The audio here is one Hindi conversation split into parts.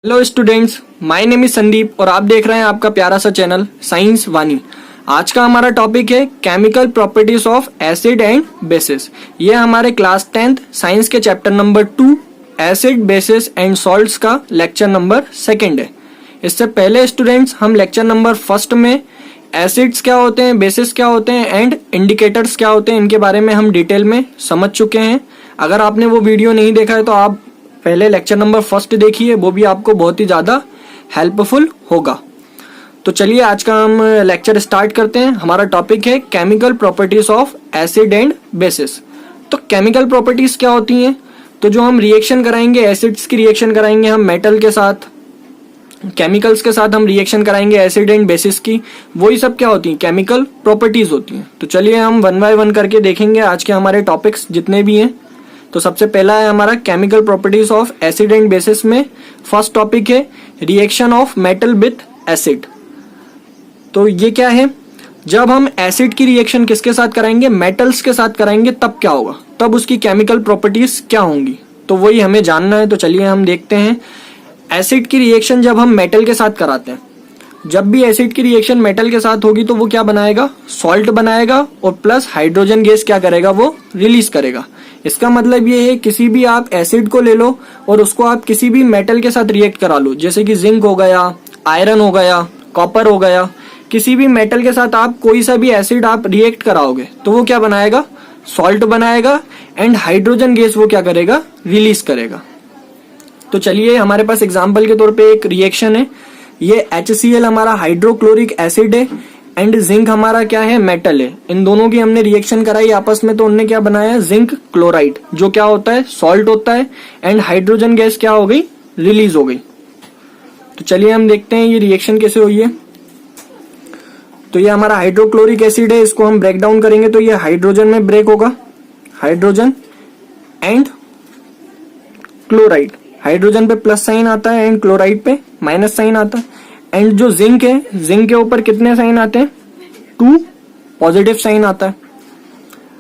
Hello students, my name is Sandeep और आप देख रहे हैं आपका प्यारा सा चैनल साइंस वानी। आज का हमारा टॉपिक है chemical properties of acid and bases. ये हमारे क्लास 10th साइंस के chapter number 2 acid basis and salts का लेक्चर नंबर 2 है। इससे पहले स्टूडेंट्स हम लेक्चर नंबर 1 में एसिड्स क्या होते हैं, बेसिस क्या होते हैं एंड इंडिकेटर्स क्या होते हैं, इनके बारे में हम डिटेल में समझ चुके हैं। अगर आपने वो वीडियो नहीं देखा है तो आप पहले लेक्चर नंबर 1 देखिए, वो भी आपको बहुत ही ज़्यादा हेल्पफुल होगा। तो चलिए आज का हम लेक्चर स्टार्ट करते हैं। हमारा टॉपिक है chemical properties of acid and bases. तो केमिकल प्रॉपर्टीज क्या होती हैं? तो जो हम रिएक्शन कराएंगे, एसिड्स की रिएक्शन कराएंगे हम मेटल के साथ, केमिकल्स के साथ हम रिएक्शन कराएंगे एसिड एंड बेसिस की, वही सब क्या होती हैं? केमिकल प्रॉपर्टीज होती हैं। तो चलिए हम 1 बाय 1 करके देखेंगे आज के हमारे टॉपिक्स जितने भी हैं। तो सबसे पहला है हमारा chemical properties of acid and bases में फर्स्ट टॉपिक है reaction of metal with acid. तो ये क्या है? जब हम एसिड की रिएक्शन किसके साथ कराएंगे? मेटल्स के साथ कराएंगे, तब क्या होगा, तब उसकी केमिकल प्रॉपर्टीज क्या होंगी, तो वही हमें जानना है। तो चलिए हम देखते हैं। एसिड की रिएक्शन जब हम मेटल के साथ कराते हैं, जब भी एसिड की रिएक्शन मेटल के साथ होगी तो वो क्या बनाएगा? सॉल्ट बनाएगा और प्लस हाइड्रोजन गैस क्या करेगा? वो रिलीज करेगा। इसका मतलब ये है किसी भी आप एसिड को ले लो और उसको आप किसी भी मेटल के साथ रिएक्ट करा लो, जैसे कि जिंक हो गया, आयरन हो गया, कॉपर हो गया, किसी भी मेटल के साथ आप कोई सा भी एसिड आप रिएक्ट कराओगे तो वो क्या बनाएगा? सॉल्ट बनाएगा एंड हाइड्रोजन गैस वो क्या करेगा? रिलीज करेगा। तो चलिए हमारे पास एग्जाम्पल के तौर पे एक रिएक्शन है। ये HCl हमारा हाइड्रोक्लोरिक एसिड है एंड जिंक हमारा क्या है? मेटल है। इन दोनों की हमने रिएक्शन कराई आपस में, तो उनने क्या बनाया? जिंक क्लोराइड, जो क्या होता है? सॉल्ट होता है एंड हाइड्रोजन गैस क्या हो गई? रिलीज हो गई। तो चलिए हम देखते हैं ये रिएक्शन कैसे हुई है। तो ये हमारा हाइड्रोक्लोरिक एसिड है, इसको हम ब्रेक डाउन करेंगे तो ये हाइड्रोजन में ब्रेक होगा, हाइड्रोजन एंड क्लोराइड। हाइड्रोजन पे प्लस साइन आता है एंड क्लोराइड पे माइनस साइन आता है। एंड जो जिंक है, जिंक के ऊपर कितने साइन आते हैं? 2 पॉजिटिव साइन आता है।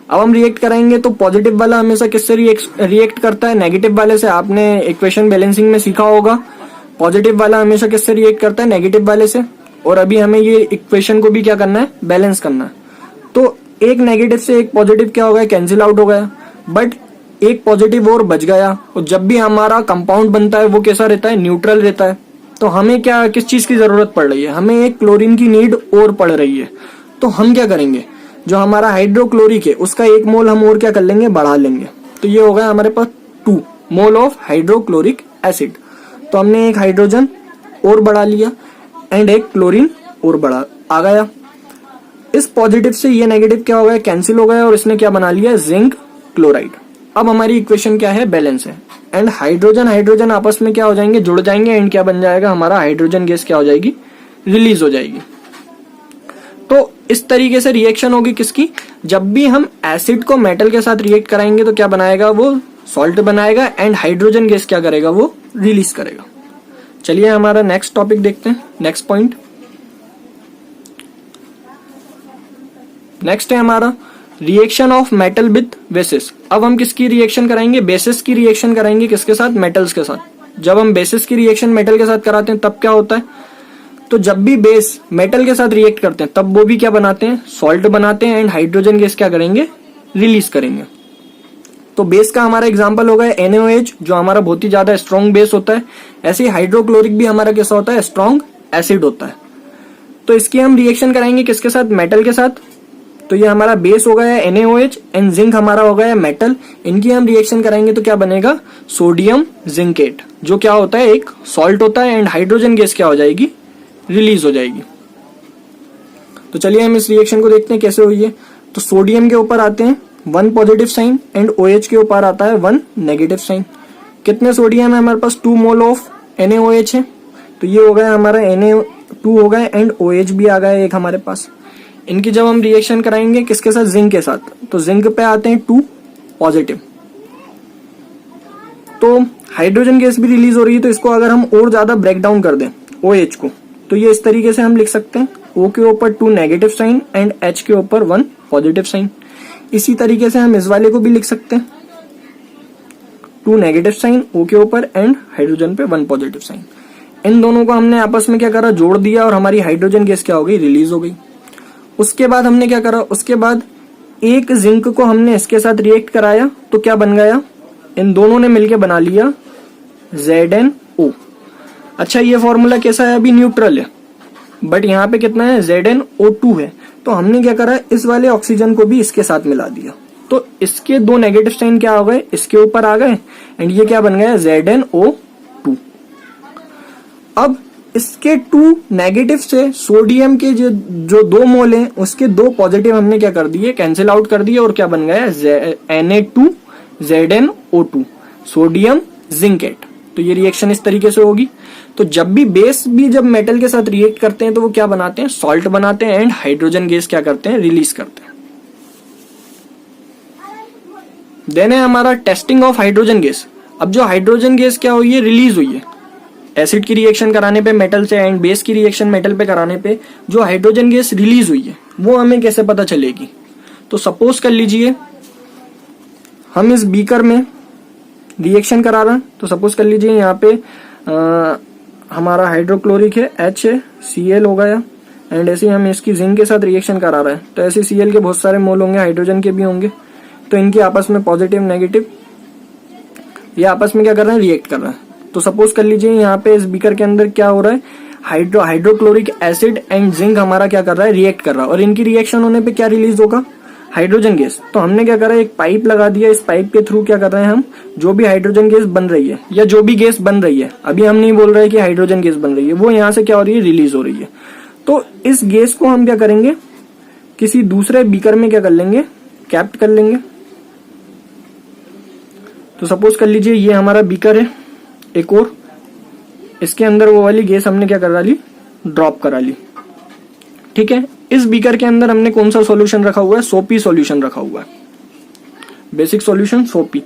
अब हम रिएक्ट कराएंगे तो पॉजिटिव वाला हमेशा किससे रिएक्ट करता है? नेगेटिव वाले से। आपने इक्वेशन बैलेंसिंग में सीखा होगा, पॉजिटिव वाला हमेशा किससे रिएक्ट करता है? नेगेटिव वाले से। और अभी हमें ये इक्वेशन को भी क्या करना है? बैलेंस करना है। तो एक नेगेटिव से एक पॉजिटिव क्या हो गया? कैंसिल आउट हो गया, बट एक पॉजिटिव और बच गया। और जब भी हमारा कंपाउंड बनता है वो कैसा रहता है? न्यूट्रल रहता है। तो हमें क्या, किस चीज की जरूरत पड़ रही है? हमें एक क्लोरीन की नीड और पड़ रही है। तो हम क्या करेंगे? जो हमारा हाइड्रोक्लोरिक है उसका 1 मोल हम और क्या कर लेंगे? बढ़ा लेंगे। तो ये हो गया हमारे पास 2 मोल ऑफ हाइड्रोक्लोरिक एसिड। तो हमने एक हाइड्रोजन और बढ़ा लिया एंड एक क्लोरीन और बढ़ा आ गया। इस पॉजिटिव से ये नेगेटिव क्या हो गया? कैंसिल हो गया और इसने क्या बना लिया? Zinc chloride. अब हमारी इक्वेशन क्या है? बैलेंस है। एंड हाइड्रोजन हाइड्रोजन आपस में क्या हो जाएंगे? जुड़ जाएंगे एंड क्या बन जाएगा? हमारा हाइड्रोजन गैस क्या हो जाएगी? रिलीज हो जाएगी। तो इस तरीके से रिएक्शन होगी किसकी? जब भी हम एसिड को मेटल के साथ रिएक्ट कराएंगे तो क्या बनाएगा? वो सॉल्ट बनाएगा एंड हाइड्रोजन गैस क्या करेगा? वो रिलीज करेगा। चलिए हमारा नेक्स्ट टॉपिक देखते हैं, नेक्स्ट पॉइंट। नेक्स्ट है हमारा reaction of metal with basis. अब हम किसकी रिएक्शन कराएंगे? बेसिस की रिएक्शन कराएंगे। किसके साथ? मेटल्स के साथ। जब हम बेसिस की रिएक्शन मेटल के साथ कराते हैं तब क्या होता है? तो जब भी बेस मेटल के साथ रिएक्ट करते हैं तब वो भी क्या बनाते हैं? सॉल्ट बनाते हैं एंड हाइड्रोजन गैस क्या करेंगे? रिलीज करेंगे। तो बेस का हमारा एग्जाम्पल होगा NaOH, जो हमारा बहुत ही ज्यादा स्ट्रॉन्ग बेस होता है। ऐसे ही हाइड्रोक्लोरिक भी हमारा कैसा होता है? स्ट्रॉन्ग एसिड होता है। तो इसकी हम रिएक्शन कराएंगे किसके साथ? मेटल के साथ। तो ये हमारा बेस हो गया NaOH एंड जिंक हमारा हो गया मेटल। इनकी हम रिएक्शन कराएंगे तो क्या बनेगा? सोडियम जिंकेट, जो क्या होता है? एक सॉल्ट होता है एंड हाइड्रोजन गैस क्या हो जाएगी? रिलीज हो जाएगी। तो चलिए हम इस रिएक्शन को देखते हैं कैसे हुई है। तो सोडियम के ऊपर आते हैं 1 पॉजिटिव साइन एंड OH के ऊपर आता है 1 नेगेटिव साइन। कितने सोडियम है हमारे पास? 2 मोल ऑफ NaOH है। तो ये हो गया हमारा Na2 हो गया एंड OH भी आ गया एक हमारे पास। इनकी जब हम रिएक्शन कराएंगे किसके साथ? जिंक के साथ। तो जिंक पे आते हैं 2 पॉजिटिव। तो हाइड्रोजन गैस भी रिलीज हो रही है। तो इसको अगर हम और ज्यादा ब्रेक डाउन कर दें OH को, तो ये इस तरीके से हम लिख सकते हैं O के ऊपर 2 नेगेटिव साइन एंड H के ऊपर 1 पॉजिटिव साइन। इसी तरीके से हम इस वाले को भी लिख सकते हैं 2 नेगेटिव साइन O के ऊपर एंड हाइड्रोजन पे 1 पॉजिटिव साइन। इन दोनों को हमने आपस में क्या करा, जोड़ दिया और हमारी हाइड्रोजन गैस क्या हो गई, रिलीज हो गई। उसके बाद हमने क्या करा, उसके बाद एक जिंक को हमने इसके साथ रिएक्ट कराया तो क्या बन गया, इन दोनों ने मिलकर बना लिया ZnO। अच्छा, ये फॉर्मूला कैसा है, अभी न्यूट्रल है, बट यहाँ पे कितना है, ZnO2 है। तो हमने क्या करा, इस वाले ऑक्सीजन को भी इसके साथ मिला दिया, तो इसके दो नेगेटिव साइन क्या हो गए, इसके ऊपर आ गए, एंड ये क्या बन गया, ZnO2। अब इसके 2 नेगेटिव से सोडियम के जो 2 मोल हैं उसके 2 पॉजिटिव हमने क्या कर दिए, कैंसिल आउट कर दिए, और क्या बन गया, Na2ZnO2, सोडियम जिंकेट। तो ये रिएक्शन इस तरीके से होगी। तो जब भी बेस भी जब मेटल के साथ रिएक्ट करते हैं तो वो क्या बनाते हैं, सॉल्ट बनाते हैं, एंड हाइड्रोजन गैस क्या करते हैं, रिलीज करते हैं। देन है हमारा टेस्टिंग ऑफ हाइड्रोजन गैस। अब जो हाइड्रोजन गैस क्या हुई है, रिलीज हुई है एसिड की रिएक्शन कराने पे मेटल से, एंड बेस की रिएक्शन मेटल पे कराने पे जो हाइड्रोजन गैस रिलीज हुई है वो हमें कैसे पता चलेगी। तो सपोज कर लीजिए हम इस बीकर में रिएक्शन करा रहे हैं, तो सपोज कर लीजिए यहाँ पे हमारा हाइड्रोक्लोरिक है, H है, Cl हो गया, एंड ऐसे ही हम इसकी जिंक के साथ रिएक्शन करा रहे हैं, तो ऐसे Cl के बहुत सारे मोल होंगे, हाइड्रोजन के भी होंगे, तो इनके आपस में पॉजिटिव नेगेटिव ये आपस में क्या कर रहे हैं, रिएक्ट कर रहे हैं। तो सपोज कर लीजिए यहाँ पे इस बीकर के अंदर क्या हो रहा है, हाइड्रोक्लोरिक एसिड एंड जिंक हमारा क्या कर रहा है, रिएक्ट कर रहा है, और इनकी रिएक्शन होने पे क्या रिलीज होगा, हाइड्रोजन गैस। तो हमने क्या करा, एक पाइप लगा दिया, इस पाइप के थ्रू क्या कर रहे हैं हम, जो भी हाइड्रोजन गैस बन रही है या जो भी गैस बन रही है, अभी हम नहीं बोल रहे कि हाइड्रोजन गैस बन रही है, वो यहाँ से क्या हो रही है, रिलीज हो रही है। तो इस गैस को हम क्या करेंगे, किसी दूसरे बीकर में क्या कर लेंगे, कैप्ट कर लेंगे। तो सपोज कर लीजिए ये हमारा बीकर है एक और, इसके अंदर वो वाली गैस हमने क्या करा ली, ड्रॉप करा ली, ठीक है। इस बीकर के अंदर हमने कौन सा सॉल्यूशन रखा हुआ है, सोपी सॉल्यूशन रखा हुआ है, बेसिक सॉल्यूशन सोपी।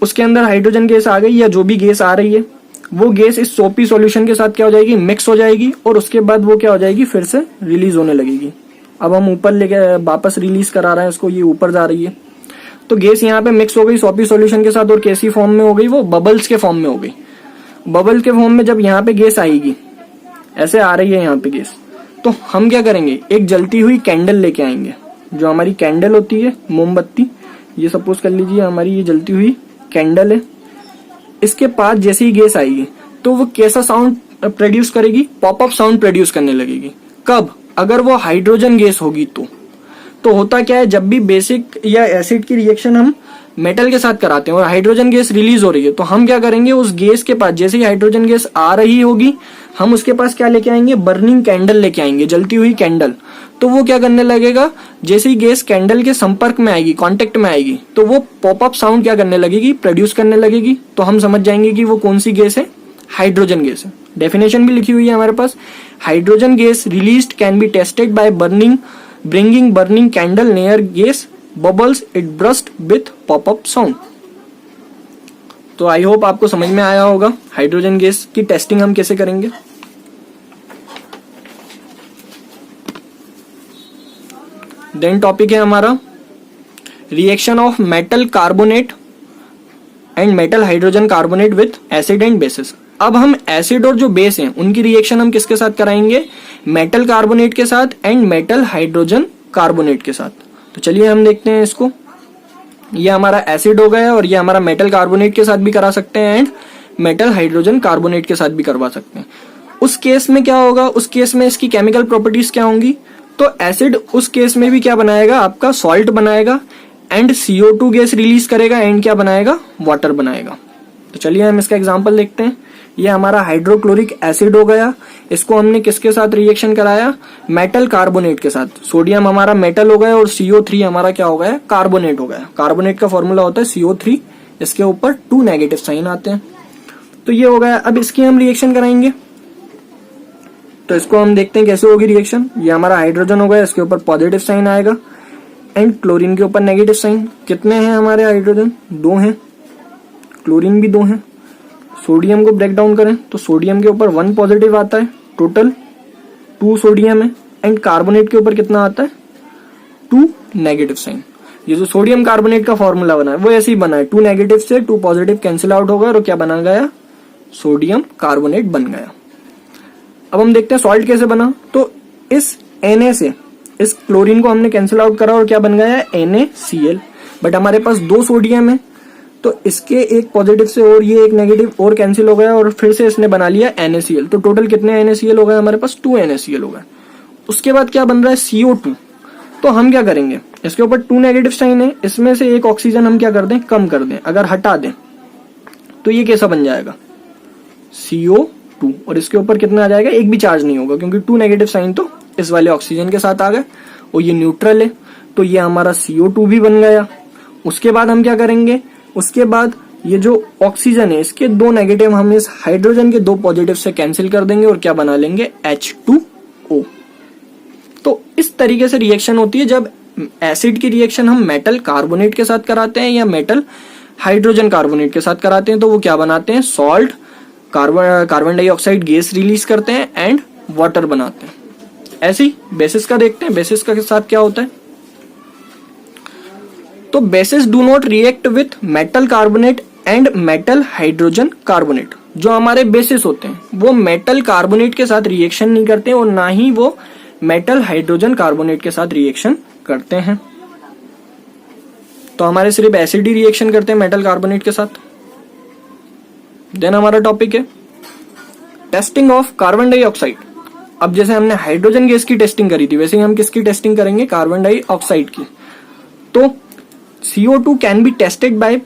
उसके अंदर हाइड्रोजन गैस आ गई या जो भी गैस आ रही है वो गैस इस सोपी सॉल्यूशन के साथ क्या हो जाएगी, मिक्स हो जाएगी, और उसके बाद वो क्या हो जाएगी, फिर से रिलीज होने लगेगी। अब हम ऊपर लेके वापस रिलीज करा रहे हैं इसको, ये ऊपर जा रही है, तो गैस यहाँ पे मिक्स हो गई सोपी सॉल्यूशन के साथ, और कैसी फॉर्म में हो गई, वो बबल्स के फॉर्म में हो गई। बबल के फॉर्म में जब यहाँ पे गैस आएगी, ऐसे आ रही है यहाँ पे गैस, तो हम क्या करेंगे, एक जलती हुई कैंडल लेके आएंगे, जो हमारी कैंडल होती है मोमबत्ती, ये सपोज कर लीजिए हमारी ये जलती हुई कैंडल है, इसके पास जैसे ही गैस आएगी तो वो कैसा साउंड प्रोड्यूस करेगी, पॉपअप साउंड प्रोड्यूस करने लगेगी। कब, अगर वो हाइड्रोजन गैस होगी तो होता क्या है, जब भी बेसिक या एसिड की रिएक्शन हम मेटल के साथ कराते हैं और हाइड्रोजन गैस रिलीज हो रही है, तो हम क्या करेंगे, उस गैस के पास जैसे ही हाइड्रोजन गैस आ रही होगी हम उसके पास क्या लेके आएंगे, बर्निंग कैंडल लेके आएंगे, जलती हुई कैंडल। तो वो क्या करने लगेगा, जैसे ही गैस कैंडल के संपर्क में आएगी, कांटेक्ट में आएगी, तो वो पॉपअप साउंड क्या करने लगेगी, प्रोड्यूस करने लगेगी। तो हम समझ जाएंगे कि वो कौन सी गैस है, हाइड्रोजन गैस है। डेफिनेशन भी लिखी हुई है हमारे पास, hydrogen gas released can be tested by bringing burning candle near gas bubbles, it burst with pop-up sound। तो आई होप आपको समझ में आया होगा हाइड्रोजन गैस की टेस्टिंग हम कैसे करेंगे। देन टॉपिक है हमारा reaction of metal carbonate and metal hydrogen carbonate with acid and bases. अब हम एसिड और जो बेस हैं उनकी रिएक्शन हम किसके साथ कराएंगे, मेटल कार्बोनेट के साथ एंड मेटल हाइड्रोजन कार्बोनेट के साथ। तो चलिए हम देखते हैं इसको, ये हमारा एसिड हो गया और ये हमारा मेटल कार्बोनेट के साथ भी करा सकते हैं एंड मेटल हाइड्रोजन कार्बोनेट के साथ भी करवा सकते हैं। उस केस में क्या होगा, उस केस में इसकी केमिकल प्रॉपर्टीज क्या होंगी, तो एसिड उस केस में भी क्या बनाएगा, आपका सॉल्ट बनाएगा एंड CO2 गैस रिलीज करेगा एंड क्या बनाएगा, वाटर बनाएगा। तो चलिए हम इसका एग्जांपल देखते हैं। ये हमारा हाइड्रोक्लोरिक एसिड हो गया, इसको हमने किसके साथ रिएक्शन कराया, मेटल कार्बोनेट के साथ। सोडियम हमारा मेटल हो गया और CO3 हमारा क्या हो गया, कार्बोनेट हो गया। कार्बोनेट का फॉर्मूला होता है CO3, इसके ऊपर 2 नेगेटिव साइन आते हैं। तो ये हो गया। अब इसकी हम रिएक्शन कराएंगे, तो इसको हम देखते हैं कैसे होगी रिएक्शन। ये हमारा हाइड्रोजन हो गया, इसके ऊपर पॉजिटिव साइन आएगा एंड क्लोरीन के ऊपर नेगेटिव साइन। कितने हैं हमारे हाइड्रोजन, 2 हैं, क्लोरीन भी 2 हैं। सोडियम को ब्रेक डाउन करें तो सोडियम के ऊपर 1 पॉजिटिव आता है, टोटल 2 सोडियम है एंड कार्बोनेट के ऊपर कितना आता है, 2 नेगेटिव साइन। ये जो सोडियम कार्बोनेट का फॉर्मूला बना है वो ऐसे ही बना है, 2 नेगेटिव से 2 पॉजिटिव कैंसिल आउट हो गया और क्या बना गया, सोडियम कार्बोनेट बन गया। अब हम देखते हैं सॉल्ट कैसे बना। तो इस Na से इस क्लोरीन को हमने कैंसिल आउट करा और क्या बन गया है NaCl। बट हमारे पास 2 सोडियम है तो इसके एक पॉजिटिव से और ये एक नेगेटिव और कैंसिल हो गया और फिर से इसने बना लिया NaCl। तो टोटल कितने NaCl हो गए हमारे पास 2 NaCl हो गए। उसके बाद क्या बन रहा है CO2। तो हम क्या करेंगे, इसके ऊपर 2 नेगेटिव साइन है, इसमें से एक ऑक्सीजन हम क्या कर दें, कम कर दें। अगर हटा दें तो ये कैसा बन जाएगा CO2 और इसके ऊपर कितना आ जाएगा, एक भी चार्ज नहीं होगा क्योंकि 2 नेगेटिव साइन तो इस वाले ऑक्सीजन के साथ आ गए और ये न्यूट्रल है तो ये हमारा CO2 भी बन गया। उसके बाद हम क्या करेंगे, उसके बाद ये जो ऑक्सीजन है इसके 2 नेगेटिव हम इस हाइड्रोजन के 2 पॉजिटिव से कैंसिल कर देंगे और क्या बना लेंगे H2O। तो इस तरीके से रिएक्शन होती है जब एसिड की रिएक्शन हम मेटल कार्बोनेट के साथ कराते हैं या मेटल हाइड्रोजन कार्बोनेट के साथ कराते हैं तो वो क्या बनाते हैं, salt, carbon dioxide gas release करते हैं एंड वाटर बनाते हैं। ऐसे ही बेसिस का देखते हैं, बेसिस का के साथ क्या होता है। तो basis do not react with metal carbonate and metal hydrogen carbonate. जो हमारे बेसिस होते हैं वो मेटल कार्बोनेट के साथ रिएक्शन नहीं करते और ना ही वो मेटल हाइड्रोजन कार्बोनेट के साथ रिएक्शन करते हैं। तो हमारे सिर्फ एसिड ही रिएक्शन करते हैं मेटल कार्बोनेट के साथ। देन हमारा टॉपिक है टेस्टिंग ऑफ कार्बन डाइऑक्साइड। अब जैसे हमने हाइड्रोजन गैस की टेस्टिंग करी थी वैसे ही हम किसकी टेस्टिंग करेंगे, कार्बन डाइऑक्साइड की। तो CO2 can be tested by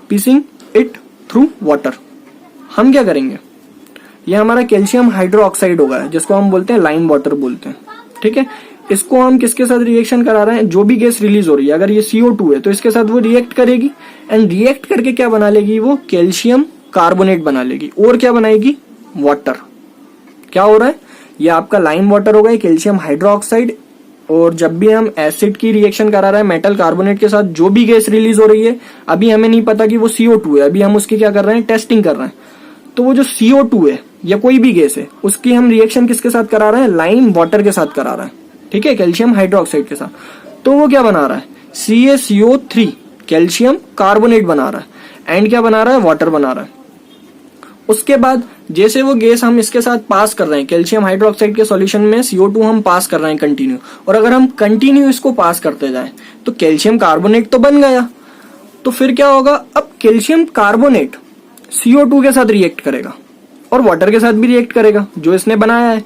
passing it through water. हम क्या करेंगे, ये हमारा कैल्शियम हाइड्रोक्साइड होगा जिसको हम बोलते हैं लाइम वाटर बोलते हैं, ठीक है। इसको हम किसके साथ रिएक्शन करा रहे हैं, जो भी गैस रिलीज हो रही है अगर ये CO2 है तो इसके साथ वो रिएक्ट करेगी एंड रिएक्ट करके क्या बना लेगी, वो कैल्शियम कार्बोनेट बना लेगी और क्या बनाएगी, वाटर। क्या हो रहा है, ये आपका लाइम वाटर होगा, कैल्शियम हाइड्रोक्साइड। और जब भी हम एसिड की रिएक्शन करा रहे हैं मेटल कार्बोनेट के साथ जो भी गैस रिलीज हो रही है, अभी हमें नहीं पता कि वो CO2 है, अभी हम उसकी क्या कर रहे हैं, टेस्टिंग कर रहे हैं। तो वो जो CO2 है या कोई भी गैस है उसकी हम रिएक्शन किसके साथ करा रहे हैं, लाइम वाटर के साथ करा रहे हैं, ठीक है, कैल्शियम हाइड्रोक्साइड के साथ। तो वो क्या बना रहा है, CaCO3 कैल्शियम कार्बोनेट बना रहा है एंड क्या बना रहा है, वाटर बना रहा है। उसके बाद जैसे वो गैस हम इसके साथ पास कर रहे हैं, कैल्शियम हाइड्रोक्साइड के सॉल्यूशन में CO2 हम पास कर रहे हैं कंटिन्यू, और अगर हम कंटिन्यू इसको पास करते जाएं तो कैल्शियम कार्बोनेट तो बन गया। तो फिर क्या होगा, अब कैल्शियम कार्बोनेट CO2 के साथ रिएक्ट करेगा और वाटर के साथ भी रिएक्ट करेगा जो इसने बनाया है।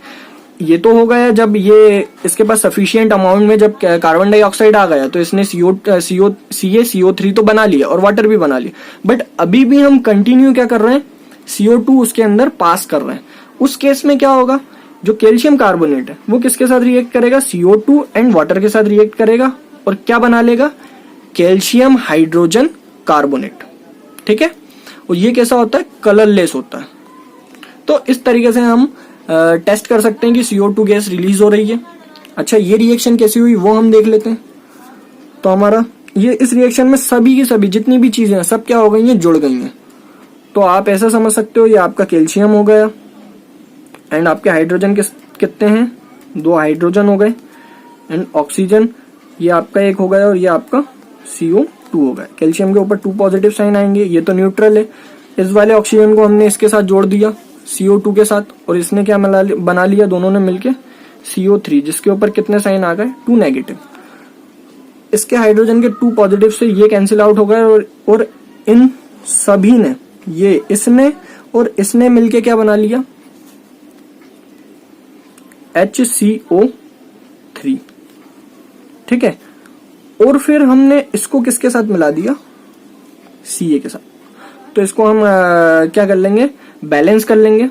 ये तो हो गया जब ये इसके पास सफिशिएंट अमाउंट में जब कार्बन डाइऑक्साइड आ गया तो इसने CaCO3 तो बना लिया और वाटर भी बना लिया। बट अभी भी हम कंटिन्यू क्या कर रहे हैं, CO2 उसके अंदर पास कर रहे हैं। उस केस में क्या होगा, जो कैल्शियम कार्बोनेट है वो किसके साथ रिएक्ट करेगा, CO2 एंड वाटर के साथ रिएक्ट करेगा और क्या बना लेगा, कैल्शियम हाइड्रोजन कार्बोनेट, ठीक है। और ये कैसा होता है, कलरलेस होता है। तो इस तरीके से हम टेस्ट कर सकते हैं कि CO2 गैस रिलीज हो रही है। अच्छा, ये रिएक्शन कैसी हुई वो हम देख लेते हैं। तो हमारा ये इस रिएक्शन में सभी की सभी जितनी भी चीजें हैं सब क्या हो गई हैं, जुड़ गई हैं। तो आप ऐसा समझ सकते हो, ये आपका कैल्शियम हो गया एंड आपके हाइड्रोजन कितने हैं, 2 हाइड्रोजन हो गए एंड ऑक्सीजन ये आपका 1 हो गया और ये आपका CO2 हो गया। कैल्शियम के ऊपर 2 पॉजिटिव साइन आएंगे, ये तो न्यूट्रल है। इस वाले ऑक्सीजन को हमने इसके साथ जोड़ दिया CO2 के साथ और इसने क्या बना लिया, दोनों ने मिलके CO3 जिसके ऊपर कितने साइन आ गए, 2 नेगेटिव। इसके हाइड्रोजन के 2 पॉजिटिव से ये कैंसिल आउट हो गए और इन सभी ने, ये इसने और इसने मिलके क्या बना लिया, HCO3, ठीक है। और फिर हमने इसको किसके साथ मिला दिया, Ca के साथ। तो इसको हम क्या कर लेंगे, बैलेंस कर लेंगे।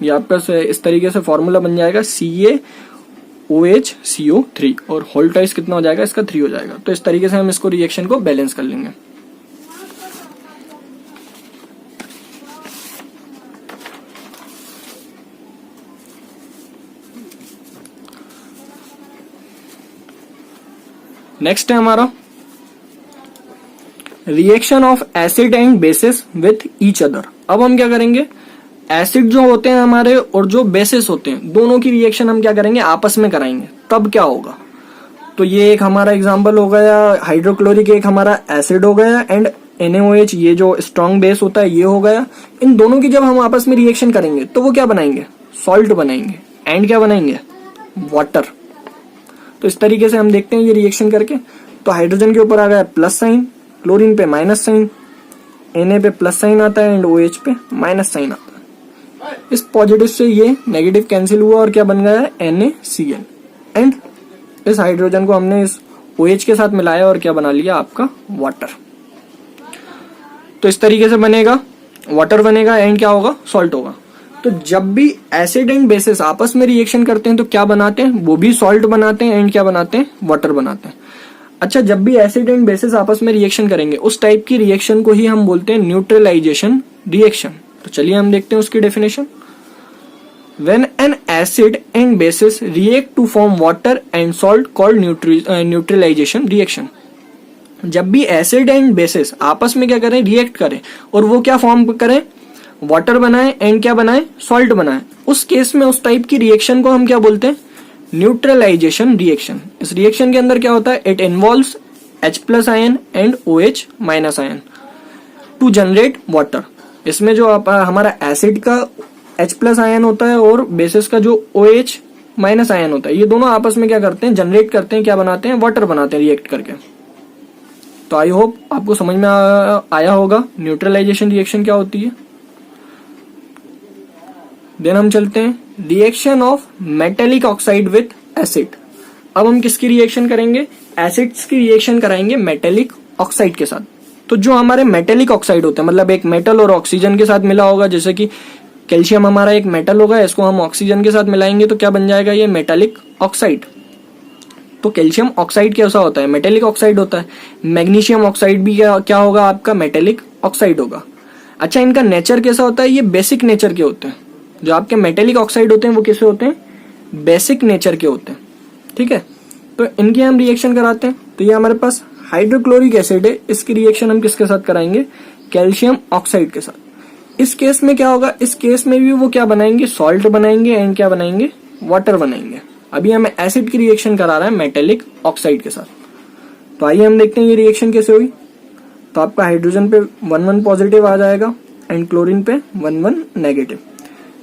ये आपका इस तरीके से फॉर्मूला बन जाएगा CaOH CO3 और होल टाइस कितना हो जाएगा, इसका 3 हो जाएगा। तो इस तरीके से हम इसको रिएक्शन को बैलेंस कर लेंगे। नेक्स्ट है हमारा reaction of acid and bases with each other. अब हम क्या करेंगे, एसिड जो होते हैं हमारे और जो बेसिस होते हैं दोनों की रिएक्शन हम क्या करेंगे, आपस में कराएंगे। तब क्या होगा, तो ये एक हमारा एग्जांपल हो गया हाइड्रोक्लोरिक, एक हमारा एसिड हो गया एंड NaOH ये जो स्ट्रॉन्ग बेस होता है ये हो गया। इन दोनों की जब हम आपस में रिएक्शन करेंगे तो वो क्या बनाएंगे, सॉल्ट बनाएंगे एंड क्या बनाएंगे, वाटर। तो इस तरीके से हम देखते हैं ये रिएक्शन करके। तो हाइड्रोजन के ऊपर आ गया प्लस साइन, क्लोरीन पे माइनस साइन, Na पे प्लस साइन आता है एंड OH पे माइनस साइन आता है। इस पॉजिटिव से ये नेगेटिव कैंसिल हुआ और क्या बन गया है, NaCl। एंड इस हाइड्रोजन को हमने इस OH के साथ मिलाया और क्या बना लिया, आपका वाटर। तो इस तरीके से बनेगा, वाटर बनेगा एंड क्या होगा, सॉल्ट होगा। तो जब भी एसिड एंड बेसिस आपस में रिएक्शन करते हैं तो क्या बनाते हैं, वो भी सॉल्ट बनाते हैं एंड क्या बनाते हैं, वाटर बनाते हैं। अच्छा, जब भी एसिड एंड बेसिस आपस में रिएक्शन करेंगे उस टाइप की रिएक्शन को ही हम बोलते हैं न्यूट्रलाइजेशन रिएक्शन। तो चलिए हम देखते हैं उसकी definition. When an acid and basis react to form water and salt called neutralization reaction। जब भी एसिड एंड बेसिस आपस में क्या करें, रिएक्ट करें और वो क्या फॉर्म करें, वाटर बनाए एंड क्या बनाए, सॉल्ट बनाए, उस केस में उस टाइप की रिएक्शन को हम क्या बोलते हैं, न्यूट्रलाइजेशन रिएक्शन। इस रिएक्शन के अंदर क्या होता है, it involves H+ ion and OH- ion to generate water. इसमें जो हमारा एसिड का H+ आयन होता है और बेसिस का जो OH- आयन होता है, ये दोनों आपस में क्या करते हैं, जनरेट करते हैं, क्या बनाते हैं, वाटर बनाते हैं रिएक्ट करके। तो आई होप आपको समझ में आया होगा न्यूट्रलाइजेशन रिएक्शन क्या होती है। देन हम चलते हैं reaction of metallic oxide with acid. अब हम किसकी रिएक्शन करेंगे, एसिड्स की रिएक्शन कराएंगे मेटेलिक ऑक्साइड के साथ। तो जो हमारे मेटेलिक ऑक्साइड होते हैं, मतलब एक मेटल और ऑक्सीजन के साथ मिला होगा, जैसे कि कैल्शियम हमारा एक मेटल होगा, इसको हम ऑक्सीजन के साथ मिलाएंगे तो क्या बन जाएगा, ये मेटेलिक ऑक्साइड। तो कैल्शियम ऑक्साइड कैसा होता है, मेटेलिक ऑक्साइड होता है। मैग्नीशियम ऑक्साइड भी क्या होगा, आपका मेटेलिक ऑक्साइड होगा। अच्छा, इनका नेचर कैसा होता है, ये बेसिक नेचर के होते हैं। जो आपके मेटेलिक ऑक्साइड होते हैं वो कैसे होते हैं, बेसिक नेचर के होते हैं। ठीक है, तो इनकी हम रिएक्शन कराते हैं। तो ये हमारे पास हाइड्रोक्लोरिक एसिड है, इसकी रिएक्शन हम किसके साथ कराएंगे, कैल्शियम ऑक्साइड के साथ। इस केस में क्या होगा, इस केस में भी वो क्या बनाएंगे, सॉल्ट बनाएंगे एंड क्या बनाएंगे, वाटर बनाएंगे। अभी हमें एसिड की रिएक्शन करा रहा है मेटेलिक ऑक्साइड के साथ। तो आइए हम देखते हैं ये रिएक्शन कैसे हुई। तो आपका हाइड्रोजन पे 1 पॉजिटिव आ जाएगा एंड क्लोरीन पे 1 नेगेटिव।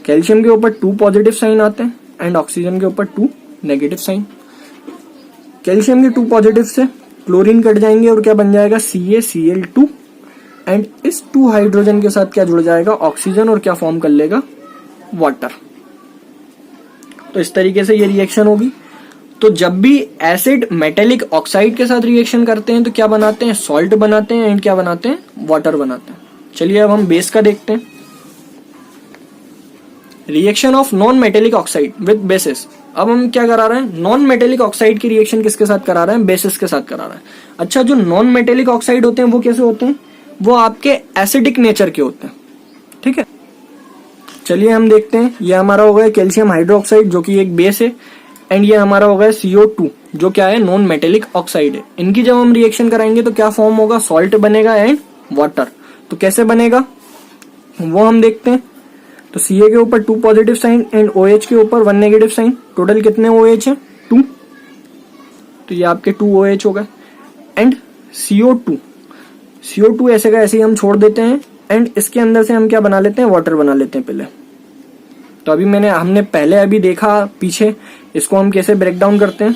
कैल्शियम के ऊपर 2 पॉजिटिव साइन आते हैं एंड ऑक्सीजन के ऊपर 2 नेगेटिव साइन। कैल्शियम के 2 पॉजिटिव से क्लोरीन कट जाएंगे और क्या बन जाएगा, CaCl2 एंड इस 2 हाइड्रोजन के साथ क्या जुड़ जाएगा, ऑक्सीजन, और क्या फॉर्म कर लेगा, वाटर। तो इस तरीके से ये रिएक्शन होगी। तो जब भी एसिड मेटेलिक ऑक्साइड के साथ रिएक्शन करते हैं तो क्या बनाते हैं, सॉल्ट बनाते हैं एंड क्या बनाते हैं, वाटर बनाते हैं। चलिए अब हम बेस का देखते हैं। Reaction of non metallic oxide with basis. अब हम क्या करा रहे हैं, नॉन मेटेलिक ऑक्साइड की रिएक्शन किसके साथ करा रहे हैं, बेसिस के साथ करा रहे हैं। अच्छा, जो नॉन मेटेलिक ऑक्साइड होते हैं वो कैसे होते हैं, वो आपके एसिडिक नेचर के होते हैं। ठीक है, चलिए हम देखते हैं। ये हमारा हो गया कैल्शियम हाइड्रोक्साइड जो कि एक बेस है एंड ये हमारा हो गया CO2 जो क्या है, नॉन मेटेलिक ऑक्साइड है। इनकी जब हम रिएक्शन कराएंगे तो क्या फॉर्म होगा, सॉल्ट बनेगा एंड वाटर। तो कैसे बनेगा वो हम देखते हैं। तो Ca के ऊपर 2 पॉजिटिव साइन एंड OH के ऊपर 1 नेगेटिव साइन। टोटल कितने OH हैं, 2। तो ये आपके 2 OH हो गए एंड CO2 ऐसे का ऐसे ही हम छोड़ देते हैं एंड इसके अंदर से हम क्या बना लेते हैं, वाटर बना लेते हैं पहले। तो हमने पहले अभी देखा पीछे, इसको हम कैसे ब्रेक डाउन करते हैं।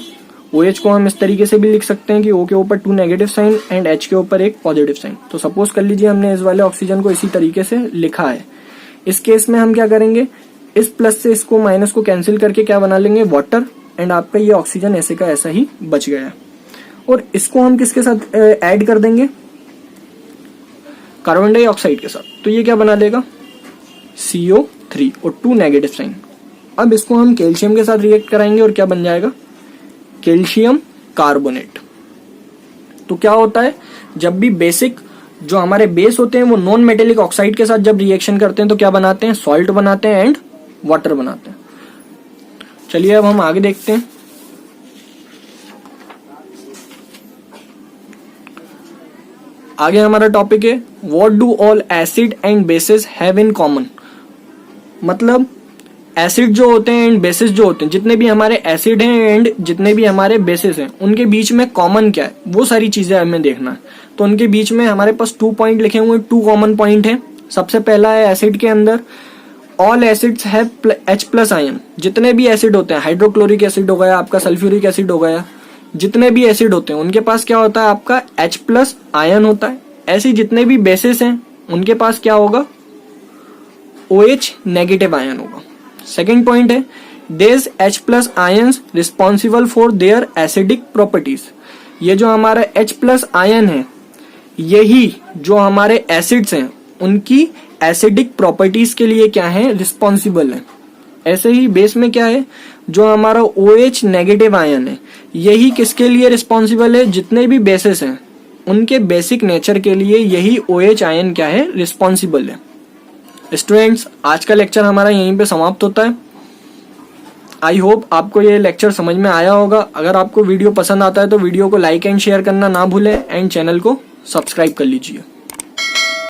OH को हम इस तरीके से भी लिख सकते हैं कि O के ऊपर 2 नेगेटिव साइन एंड H के ऊपर 1 पॉजिटिव साइन। तो सपोज कर लीजिए हमने इस वाले ऑक्सीजन को इसी तरीके से लिखा है। इस केस में हम क्या करेंगे, इस प्लस से इसको माइनस को कैंसिल करके क्या बना लेंगे, वाटर, एंड आपका ये ऑक्सीजन ऐसे का ऐसा ही बच गया। और इसको हम किसके साथ ऐड कर देंगे, कार्बन डाइऑक्साइड के साथ। तो ये क्या बना लेगा, CO3 और 2 नेगेटिव साइन। अब इसको हम कैल्शियम के साथ रिएक्ट कराएंगे और क्या बन जाएगा, कैल्शियम कार्बोनेट। तो क्या होता है, जब भी बेसिक जो हमारे बेस होते हैं वो नॉन मेटेलिक ऑक्साइड के साथ जब रिएक्शन करते हैं तो क्या बनाते हैं, सॉल्ट बनाते हैं एंड वाटर बनाते हैं। चलिए अब हम आगे देखते हैं। आगे हमारा टॉपिक है what do all acid and bases have in common. मतलब एसिड जो होते हैं एंड बेसिस जो होते हैं, जितने भी हमारे एसिड हैं एंड जितने भी हमारे बेसिस हैं, उनके बीच में कॉमन क्या है, वो सारी चीजें हमें देखना है। तो उनके बीच में हमारे पास 2 पॉइंट लिखे हुए हैं, 2 कॉमन पॉइंट हैं। सबसे पहला है एसिड के अंदर all acids have H+ ion. जितने भी एसिड होते हैं, हाइड्रोक्लोरिक एसिड हो गया, आपका सल्फ्यूरिक एसिड हो गया, जितने भी एसिड होते हैं उनके पास क्या होता है, आपका H+ आयन होता है। ऐसे जितने भी बेसिस हैं उनके पास क्या होगा, OH नेगेटिव आयन होगा। सेकेंड पॉइंट है, देज H+ ions responsible for their acidic properties. ये जो हमारा H+ आयन है, यही जो हमारे एसिड्स हैं उनकी एसिडिक प्रॉपर्टीज के लिए क्या है, रिस्पॉन्सिबल है। ऐसे ही बेस में क्या है, जो हमारा OH नेगेटिव आयन है, यही किसके लिए रिस्पॉन्सिबल है, जितने भी बेसिस हैं उनके बेसिक नेचर के लिए यही OH आयन क्या है, रिस्पॉन्सिबल है। स्टूडेंट्स, आज का लेक्चर हमारा यहीं पे समाप्त होता है। आई होप आपको ये लेक्चर समझ में आया होगा। अगर आपको वीडियो पसंद आता है तो वीडियो को लाइक एंड शेयर करना ना भूलें एंड चैनल को सब्सक्राइब कर लीजिए।